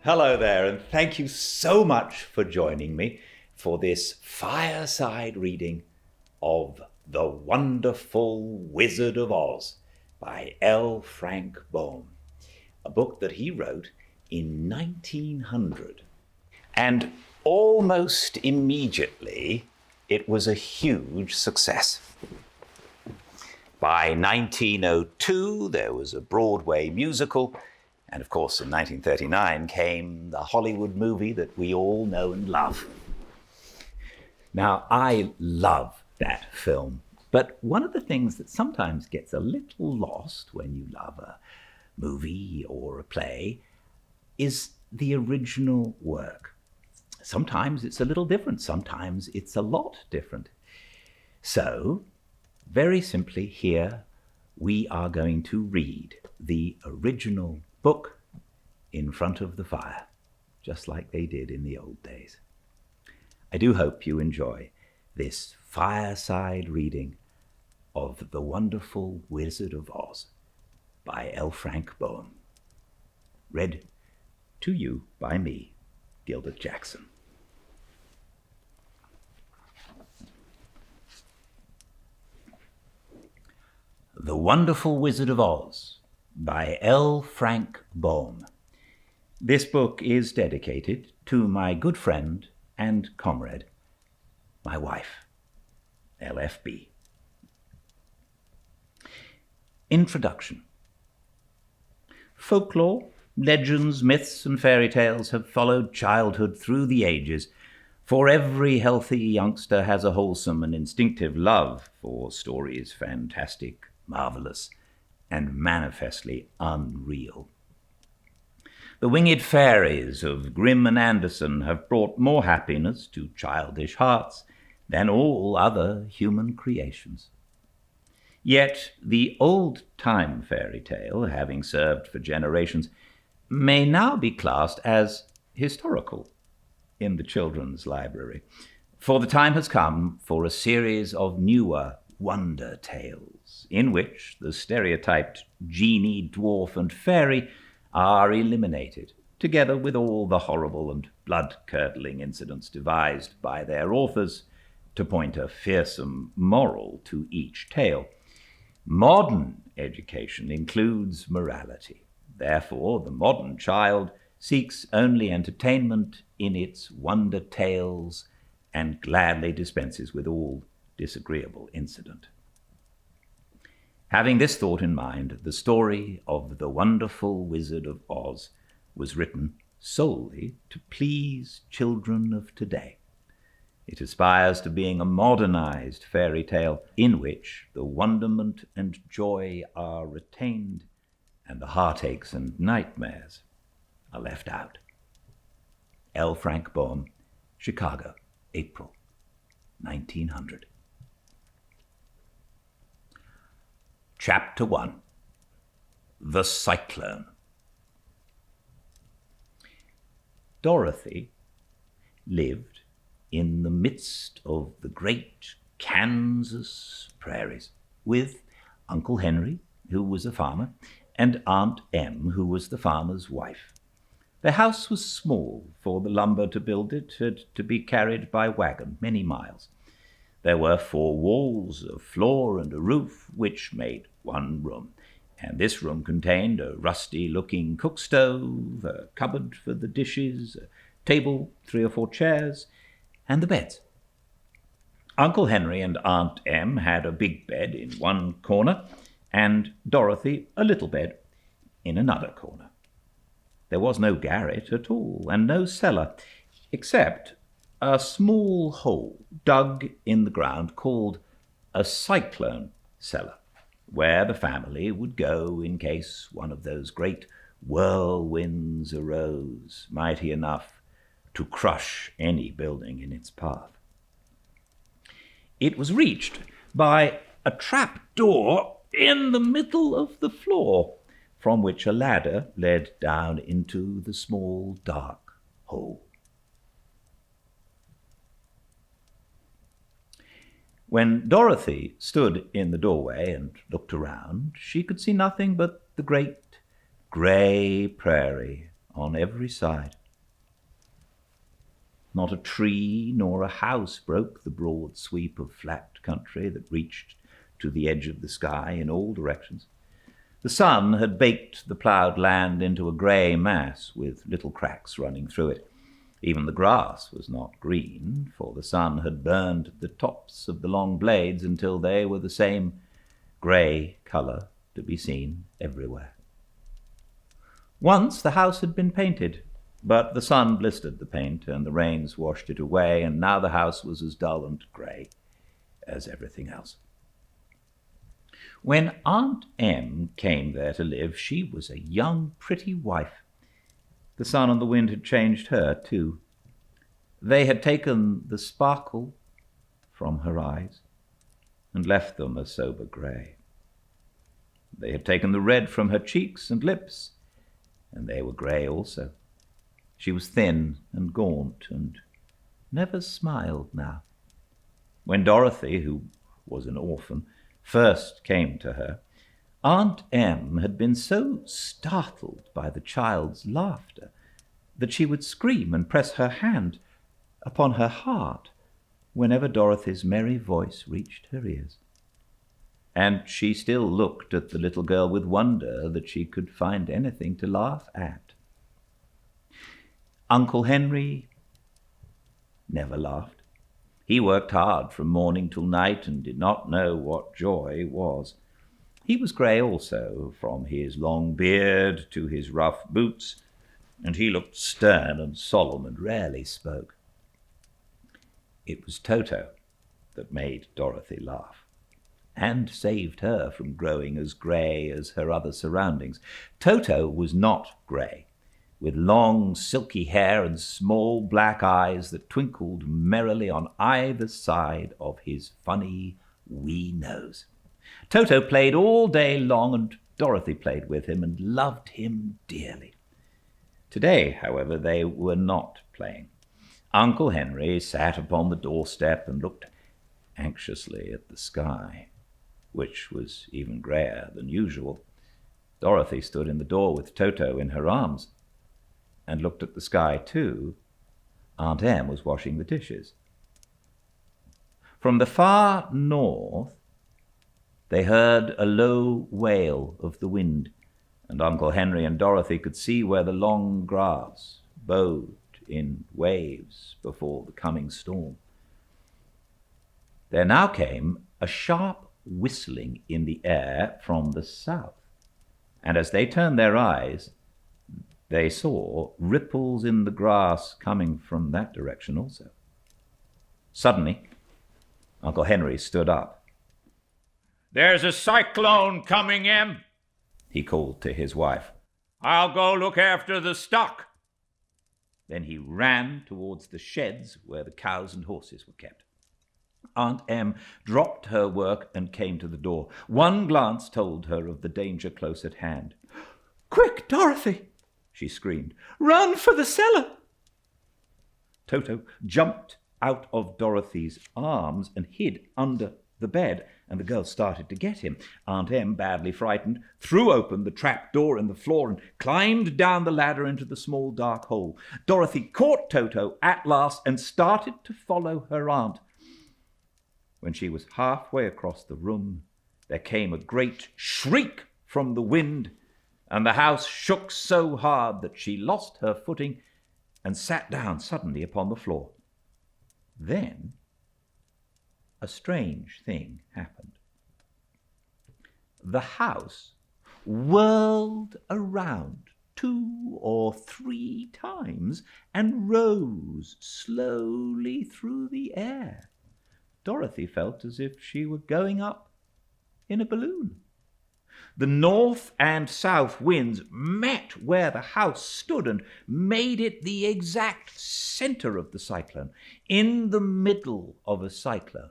Hello there, and thank you so much for joining me for this fireside reading of The Wonderful Wizard of Oz by L. Frank Baum, a book that he wrote in 1900. And almost immediately, it was a huge success. By 1902, there was a Broadway musical, and of course, in 1939 came the Hollywood movie that we all know and love. Now, I love that film, but one of the things that sometimes gets a little lost when you love a movie or a play is the original work. Sometimes it's a little different, sometimes it's a lot different. So, very simply here, we are going to read the original book in front of the fire, just like they did in the old days. I do hope you enjoy this fireside reading of The Wonderful Wizard of Oz by L. Frank Baum. Read to you by me, Gildart Jackson. The Wonderful Wizard of Oz by L. Frank Baum. This book is dedicated to my good friend and comrade, my wife, LFB. Introduction. Folklore, legends, myths, and fairy tales have followed childhood through the ages, for every healthy youngster has a wholesome and instinctive love for stories fantastic, marvelous, and manifestly unreal. The winged fairies of Grimm and Anderson have brought more happiness to childish hearts than all other human creations. Yet the old-time fairy tale, having served for generations, may now be classed as historical in the children's library, for the time has come for a series of newer wonder tales, in which the stereotyped genie, dwarf, and fairy are eliminated, together with all the horrible and blood-curdling incidents devised by their authors to point a fearsome moral to each tale. Modern education includes morality. Therefore, the modern child seeks only entertainment in its wonder tales and gladly dispenses with all disagreeable incident. Having this thought in mind, the story of The Wonderful Wizard of Oz was written solely to please children of today. It aspires to being a modernized fairy tale in which the wonderment and joy are retained and the heartaches and nightmares are left out. L. Frank Baum, Chicago, April 1900. Chapter 1. The Cyclone. Dorothy lived in the midst of the great Kansas prairies with Uncle Henry, who was a farmer, and Aunt Em, who was the farmer's wife. The house was small, for the lumber to build it had to be carried by wagon many miles. There were 4 walls, a floor, and a roof, which made one room, and this room contained a rusty-looking cook stove, a cupboard for the dishes, a table, 3 or 4 chairs, and the beds. Uncle Henry and Aunt Em had a big bed in one corner, and Dorothy a little bed in another corner. There was no garret at all, and no cellar, except a small hole dug in the ground called a cyclone cellar, where the family would go in case one of those great whirlwinds arose, mighty enough to crush any building in its path. It was reached by a trap door in the middle of the floor, from which a ladder led down into the small dark hole. When Dorothy stood in the doorway and looked around, she could see nothing but the great Grey Prairie on every side. Not a tree nor a house broke the broad sweep of flat country that reached to the edge of the sky in all directions. The sun had baked the ploughed land into a grey mass with little cracks running through it. Even the grass was not green, for the sun had burned the tops of the long blades until they were the same grey colour to be seen everywhere. Once the house had been painted, but the sun blistered the paint and the rains washed it away, and now the house was as dull and grey as everything else. When Aunt Em came there to live, she was a young, pretty wife. The sun and the wind had changed her, too. They had taken the sparkle from her eyes and left them a sober grey. They had taken the red from her cheeks and lips, and they were grey also. She was thin and gaunt and never smiled now. When Dorothy, who was an orphan, first came to her, Aunt Em had been so startled by the child's laughter that she would scream and press her hand upon her heart whenever Dorothy's merry voice reached her ears. And she still looked at the little girl with wonder that she could find anything to laugh at. Uncle Henry never laughed. He worked hard from morning till night and did not know what joy was. He was grey also, from his long beard to his rough boots, and he looked stern and solemn and rarely spoke. It was Toto that made Dorothy laugh, and saved her from growing as grey as her other surroundings. Toto was not grey, with long silky hair and small black eyes that twinkled merrily on either side of his funny wee nose. Toto played all day long, and Dorothy played with him and loved him dearly. Today, however, they were not playing. Uncle Henry sat upon the doorstep and looked anxiously at the sky, which was even greyer than usual. Dorothy stood in the door with Toto in her arms and looked at the sky too. Aunt Em was washing the dishes. From the far north they heard a low wail of the wind, and Uncle Henry and Dorothy could see where the long grass bowed in waves before the coming storm. There now came a sharp whistling in the air from the south, and as they turned their eyes, they saw ripples in the grass coming from that direction also. Suddenly, Uncle Henry stood up. "There's a cyclone coming, Em," he called to his wife. "I'll go look after the stock." Then he ran towards the sheds where the cows and horses were kept. Aunt Em dropped her work and came to the door. One glance told her of the danger close at hand. "Quick, Dorothy!" she screamed. "Run for the cellar!" Toto jumped out of Dorothy's arms and hid under the bed, and the girl started to get him. Aunt Em, badly frightened, threw open the trap door in the floor and climbed down the ladder into the small dark hole. Dorothy caught Toto at last and started to follow her aunt. When she was halfway across the room, there came a great shriek from the wind, and the house shook so hard that she lost her footing and sat down suddenly upon the floor. Then a strange thing happened. The house whirled around 2 or 3 times and rose slowly through the air. Dorothy felt as if she were going up in a balloon. The north and south winds met where the house stood and made it the exact center of the cyclone. In the middle of a cyclone,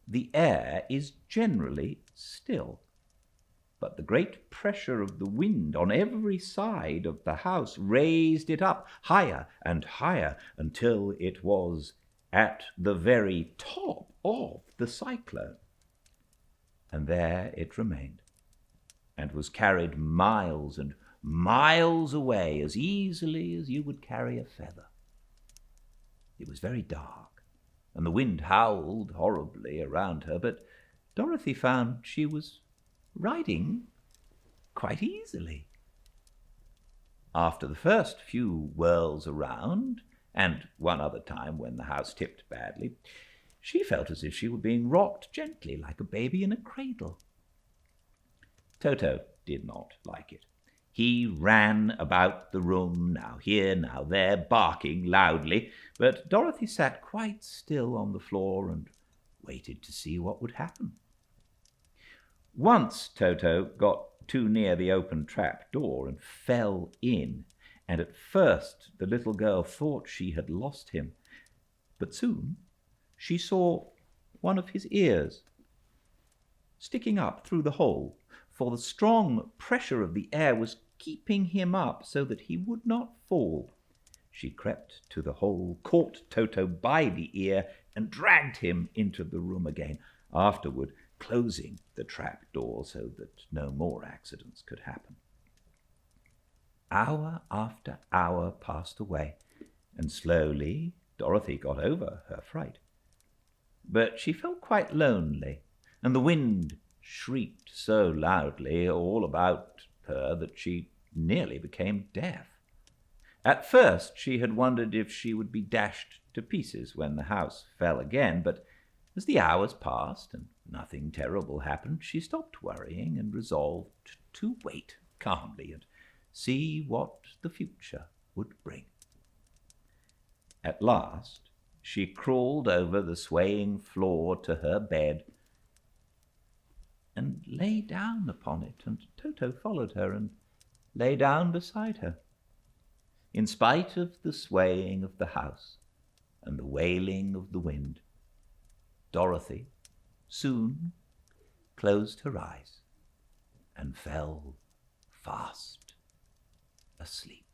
the air is generally still, but the great pressure of the wind on every side of the house raised it up higher and higher until it was at the very top of the cyclone. And there it remained, and was carried miles and miles away as easily as you would carry a feather. It was very dark, and the wind howled horribly around her, but Dorothy found she was riding quite easily. After the first few whirls around, and one other time when the house tipped badly, she felt as if she were being rocked gently like a baby in a cradle. Toto did not like it. He ran about the room, now here, now there, barking loudly, but Dorothy sat quite still on the floor and waited to see what would happen. Once Toto got too near the open trap door and fell in, and at first the little girl thought she had lost him, but soon she saw one of his ears sticking up through the hole, for the strong pressure of the air was keeping him up so that he would not fall. She crept to the hole, caught Toto by the ear, and dragged him into the room again, afterward closing the trap door so that no more accidents could happen. Hour after hour passed away, and slowly Dorothy got over her fright. But she felt quite lonely, and the wind shrieked so loudly all about her that she nearly became deaf. At first she had wondered if she would be dashed to pieces when the house fell again, but as the hours passed and nothing terrible happened, she stopped worrying and resolved to wait calmly and see what the future would bring. At last she crawled over the swaying floor to her bed and lay down upon it, and Toto followed her and lay down beside her. In spite of the swaying of the house and the wailing of the wind, Dorothy soon closed her eyes and fell fast asleep.